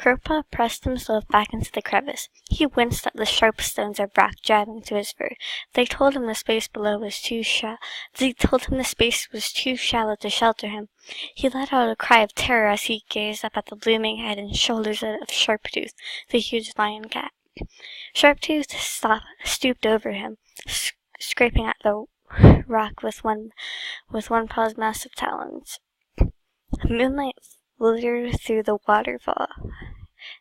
Crowpaw pressed himself back into the crevice. He winced at the sharp stones of rock driving into his fur. They told him the space below was too shallow to shelter him. He let out a cry of terror as he gazed up at the looming head and shoulders of Sharptooth, the huge lion cat. Sharptooth stooped over him, scraping at the rock with one paw's massive talons. Moonlight filtered through the waterfall,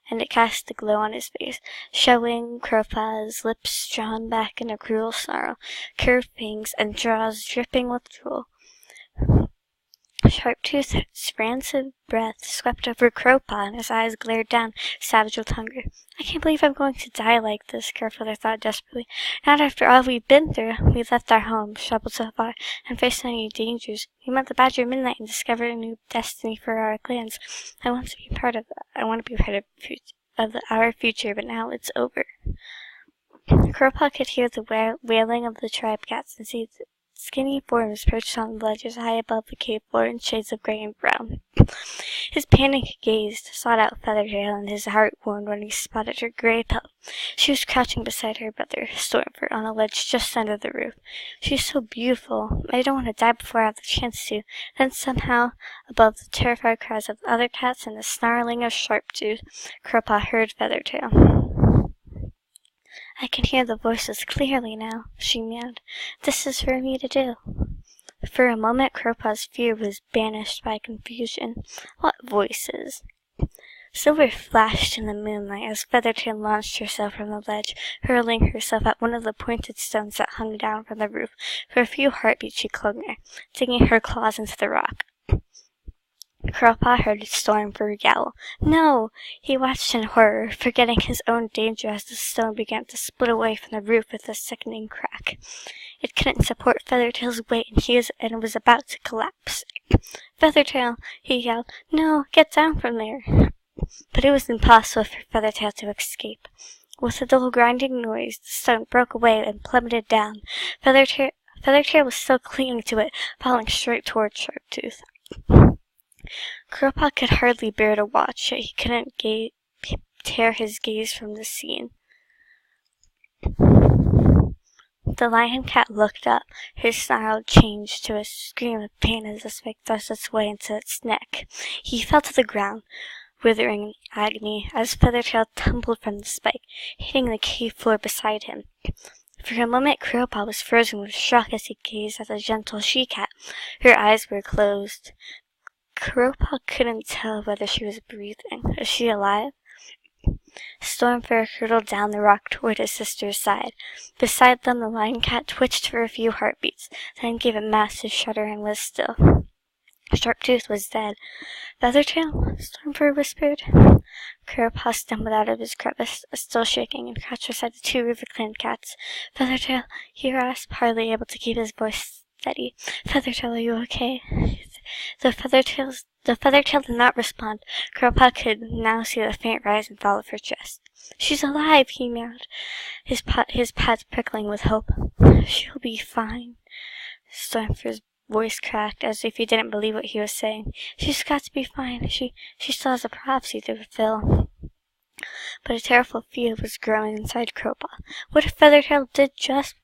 and it cast a glow on his face, showing Crowpaw's lips drawn back in a cruel snarl, curved fangs, and jaws dripping with drool. Sharptooth's rancid breath swept over Crowpaw, and his eyes glared down, savage with hunger. I can't believe I'm going to die like this, Crowfeather thought desperately. Not after all we've been through. We left our home, traveled so far, and faced many dangers. We met the Badger Midnight and discovered a new destiny for our clans. I want to be part of that. I want to be part of our future, but now it's over. Crowpaw could hear the wailing of the tribe cats and see skinny forms perched on the ledges high above the cave floor in shades of gray and brown. His panicked gaze sought out Feathertail, and his heart warmed when he spotted her gray pelt. She was crouching beside her brother, Stormfur, on a ledge just under the roof. She's so beautiful. I don't want to die before I have the chance to. Then somehow, above the terrified cries of the other cats and the snarling of Sharptooth, Crowpaw heard Feathertail. I can hear the voices clearly now, she meowed. This is for me to do. For a moment, Crowpaw's fear was banished by confusion. What voices? Silver flashed in the moonlight as Feathertail launched herself from the ledge, hurling herself at one of the pointed stones that hung down from the roof. For a few heartbeats she clung there, digging her claws into the rock. Crowpaw heard Stormfur yowl. No! He watched in horror, forgetting his own danger as the stone began to split away from the roof with a sickening crack. It couldn't support Feathertail's weight, and was about to collapse. Feathertail, he yelled. No, get down from there. But it was impossible for Feathertail to escape. With a dull grinding noise, the stone broke away and plummeted down. Feathertail was still clinging to it, falling straight toward Sharptooth. Crowpaw could hardly bear to watch, yet he couldn't tear his gaze from the scene. The lion cat looked up. His snarl changed to a scream of pain as the spike thrust its way into its neck. He fell to the ground, withering in agony, as Feathertail tumbled from the spike, hitting the cave floor beside him. For a moment, Crowpaw was frozen with shock as he gazed at the gentle she-cat. Her eyes were closed. Crowpaw couldn't tell whether she was breathing. Was she alive? Stormfur hurtled down the rock toward his sister's side. Beside them, the lion cat twitched for a few heartbeats, then gave a massive shudder and was still. Sharptooth was dead. Feathertail? Stormfur whispered. Crowpaw stumbled out of his crevice, still shaking, and crouched beside the two Riverclan cats. Feathertail, he rasped, hardly able to keep his voice steady. Feathertail, are you okay? The Feathertail did not respond. Crowpaw could now see the faint rise and fall of her chest. She's alive, he meowed, his pads prickling with hope. She'll be fine. Stormfur's voice cracked as if he didn't believe what he was saying. She's got to be fine. She still has a prophecy to fulfill. But a terrible fear was growing inside Crowpaw. What if Feathertail did just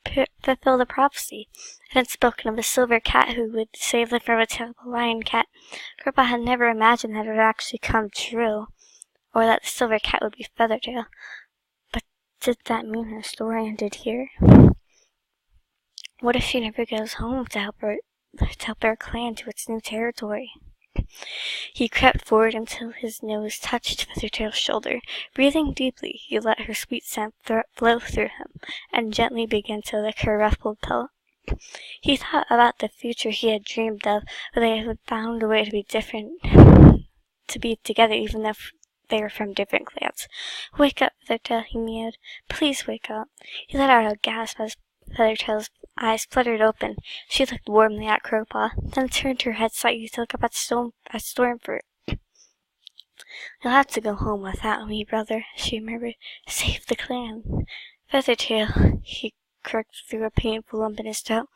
fulfill the prophecy? It had spoken of a silver cat who would save them from a terrible lion cat. Crowpaw had never imagined that it would actually come true, or that the silver cat would be Feathertail. But did that mean her story ended here? What if she never goes home to help her clan to its new territory? He crept forward until his nose touched Feathertail's shoulder. Breathing deeply, he let her sweet scent flow through him, and gently began to lick her ruffled pelt. He thought about the future he had dreamed of, where they had found a way to be together even if they were from different clans. Wake up, Feathertail, he mewed. Please wake up. He let out a gasp as Feathertail's eyes fluttered open. She looked warmly at Crowpaw, then turned her head slightly to look up at Stormfur. You'll have to go home without me, brother, she murmured. Save the clan. Feathertail, he croaked through a painful lump in his throat.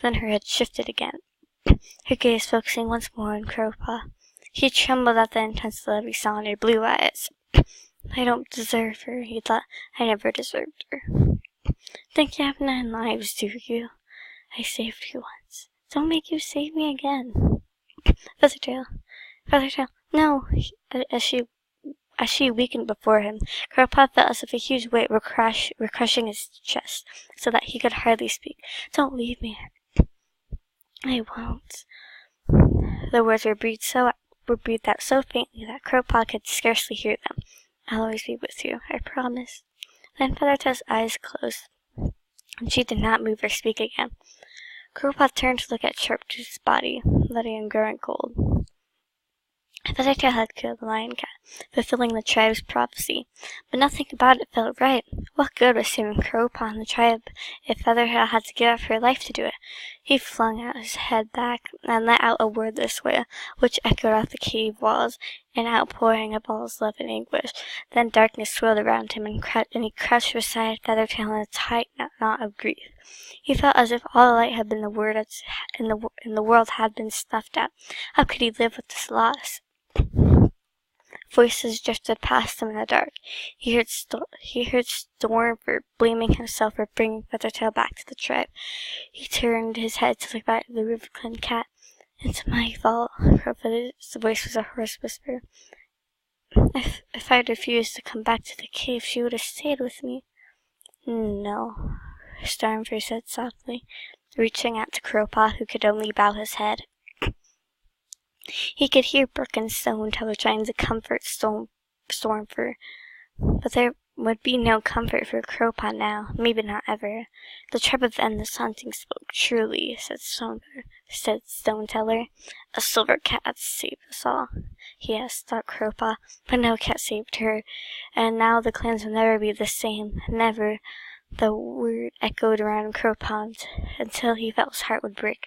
Then her head shifted again, her gaze focusing once more on Crowpaw. He trembled at the intense love he saw in her blue eyes. I don't deserve her, he thought. I never deserved her. Think you have 9 lives, do you? I saved you once. Don't make you save me again. Feathertail, no! As she weakened before him, Crowpaw felt as if a huge weight were crushing his chest, so that he could hardly speak. Don't leave me. I won't. The words were breathed out so faintly that Crowpaw could scarcely hear them. I'll always be with you, I promise. Then Feathertail's eyes closed, and she did not move or speak again. Crowpaw turned to look at Sharptooth's body, letting him growing cold. Feathertail had killed the lion cat, fulfilling the tribe's prophecy, but nothing about it felt right. What good was saving Crowpaw and the tribe if Feathertail had to give up her life to do it? He flung out his head back and let out a wordless wail, which echoed off the cave walls, an outpouring of all his love and anguish. Then darkness swirled around him, and he crouched beside Feathertail in a tight knot of grief. He felt as if all the light had been in the world had been snuffed out. How could he live with this loss? Voices drifted past him in the dark. He heard Stormfur blaming himself for bringing Feathertail back to the tribe. He turned his head to look back at the Riverclan cat. It's my fault, Crowfeather's voice was a hoarse whisper. If I'd refused to come back to the cave, she would have stayed with me. No, Stormfur said softly, reaching out to Crowpaw, who could only bow his head. He could hear Brook and Stoneteller trying to comfort Stormfur, but there would be no comfort for Crowpaw now, maybe not ever. The tribe of Endless Hunting spoke truly, said Stoneteller. A silver cat saved us all. Yes, thought Crowpaw, but no cat saved her, and now the clans will never be the same, never. The word echoed around Crowpaw until he felt his heart would break.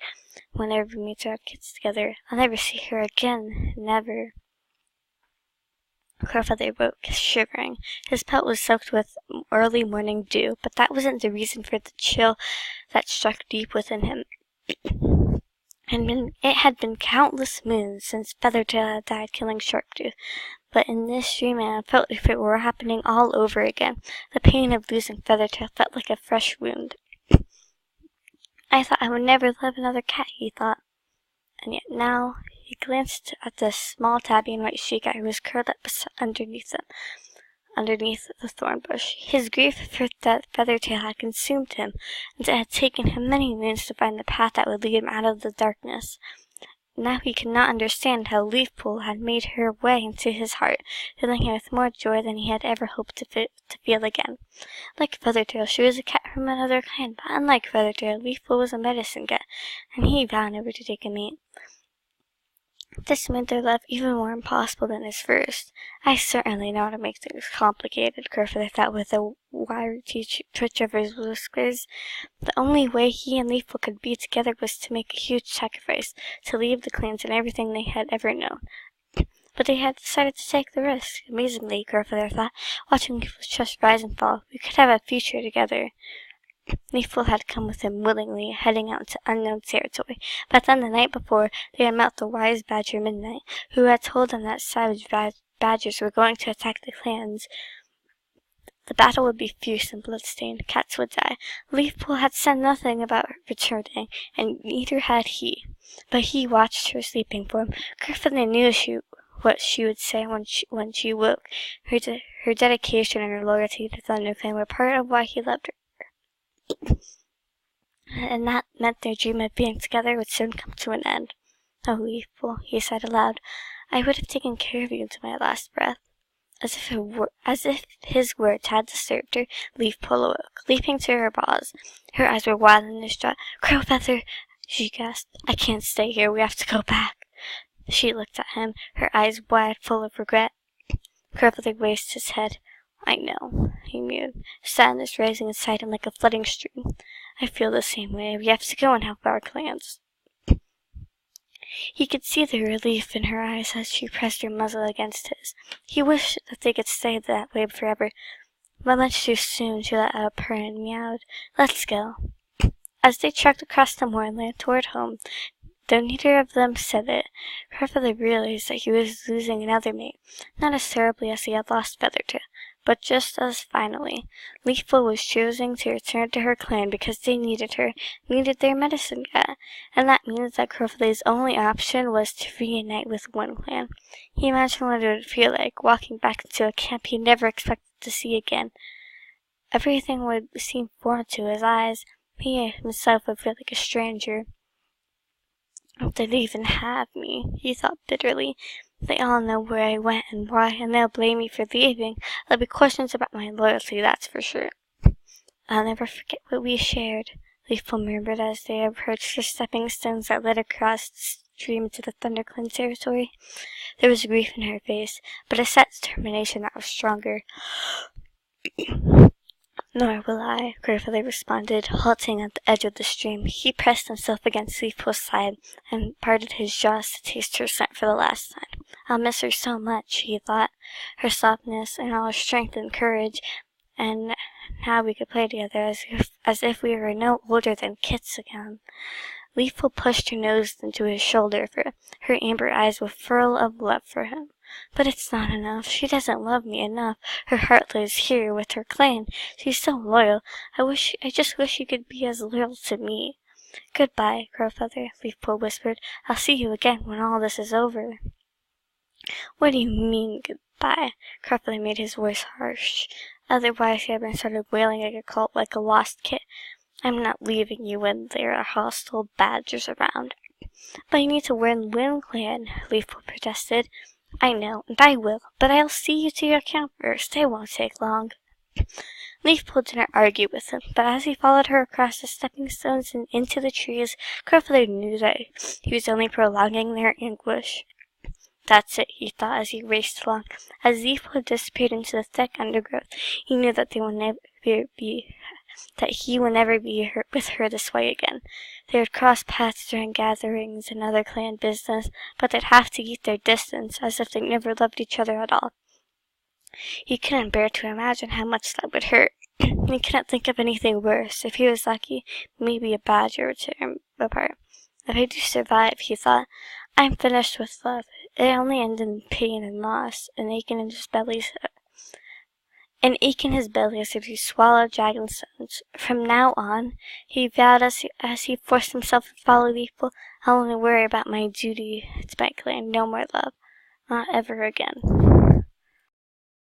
Whenever we meet our kids together, I'll never see her again, never. Crowfeather woke, shivering. His pelt was soaked with early morning dew, but that wasn't the reason for the chill that struck deep within him. It had been countless moons since Feathertail had died, killing Sharptooth, but in this dream I felt as if it were happening all over again. The pain of losing Feathertail felt like a fresh wound. I thought I would never love another cat, he thought. And yet now he glanced at the small tabby and white she-cat who was curled up underneath the thorn bush. His grief for that Feathertail had consumed him, and it had taken him many moons to find the path that would lead him out of the darkness. Now he could not understand how Leafpool had made her way into his heart, filling him with more joy than he had ever hoped to feel again. Like Feathertail, she was a cat from another kind, but unlike Feathertail, Leafpool was a medicine cat, and he vowed never to take a mate. This made their love even more impossible than his first. I certainly know how to make things complicated, Crowfeather thought with a wiry twitch of his whiskers. The only way he and Leafpool could be together was to make a huge sacrifice, to leave the clans and everything they had ever known. But they had decided to take the risk. Amazingly, Crowfeather thought, watching Leafpool's trust rise and fall. We could have a future together. Leafpool had come with him willingly, heading out into unknown territory, but then the night before they had met the wise badger Midnight, who had told them that savage badgers were going to attack the clans. The battle would be fierce and bloodstained. Cats would die. Leafpool had said nothing about returning, and neither had he. But he watched her sleeping for him. Crowfeather knew what she would say when she woke. Her dedication and her loyalty to ThunderClan were part of why he loved her. And that meant their dream of being together would soon come to an end. Oh, Leafpool, he said aloud, I would have taken care of you to my last breath. As if his words had disturbed her, Leafpool awoke, leaping to her paws. Her eyes were wild and distraught. Crowfeather, she gasped, I can't stay here, we have to go back. She looked at him, her eyes wide, full of regret. Crowfeather raised his head. I know, he mewed, sadness rising inside him like a flooding stream. I feel the same way. We have to go and help our clans. He could see the relief in her eyes as she pressed her muzzle against his. He wished that they could stay that way forever, but much too soon she let out a purr and meowed. Let's go. As they trekked across the moorland toward home, Though neither of them said it, Crowfeather realized that he was losing another mate, not as terribly as he had lost Feathertail, but just as finally. Leafball was choosing to return to her clan because they needed her, needed their medicine cat, and that means that Crowfeather's only option was to reunite with one clan. He imagined what it would feel like, walking back into a camp he never expected to see again. Everything would seem foreign to his eyes. He himself would feel like a stranger. If they'd even have me, he thought bitterly. They all know where I went and why, and they'll blame me for leaving. There'll be questions about my loyalty, that's for sure. I'll never forget what we shared, Leafball murmured as they approached the stepping stones that led across the stream into the ThunderClan territory. There was grief in her face, but a set determination that was stronger. Nor will I, Crowfeather responded, halting at the edge of the stream. He pressed himself against Leafball's side and parted his jaws to taste her scent for the last time. I'll miss her so much, he thought, her softness and all her strength and courage, and now we could play together as if we were no older than kits again. Leafball pushed her nose into his shoulder, for her amber eyes were full of love for him. But it's not enough. She doesn't love me enough. Her heart lives here with her clan. She's so loyal. I just wish you could be as loyal to me. Goodbye, Crowfeather, Leafball whispered. I'll see you again when all this is over. What do you mean, goodbye? Crowfeather made his voice harsh. Otherwise, he had been started wailing like a lost kit. I'm not leaving you when there are hostile badgers around. But you need to win Clan, Leafball protested. I know, and I will, but I'll see you to your camp first. It won't take long. Leafball didn't argue with him, but as he followed her across the stepping stones and into the trees, Crowfeather knew that he was only prolonging their anguish. That's it, he thought as he raced along. As Leafball disappeared into the thick undergrowth, he knew that he would never be with her this way again. They would cross paths during gatherings and other clan business, but they'd have to keep their distance, as if they never loved each other at all. He couldn't bear to imagine how much that would hurt. He couldn't think of anything worse. If he was lucky, maybe a badger would tear him apart. If I do survive, he thought, I'm finished with love. It only ended in pain and loss, an ache in his belly as if he swallowed dragon stones. From now on, he vowed as he forced himself to follow Leafball, I'll only worry about my duty to my clan, no more love. Not ever again.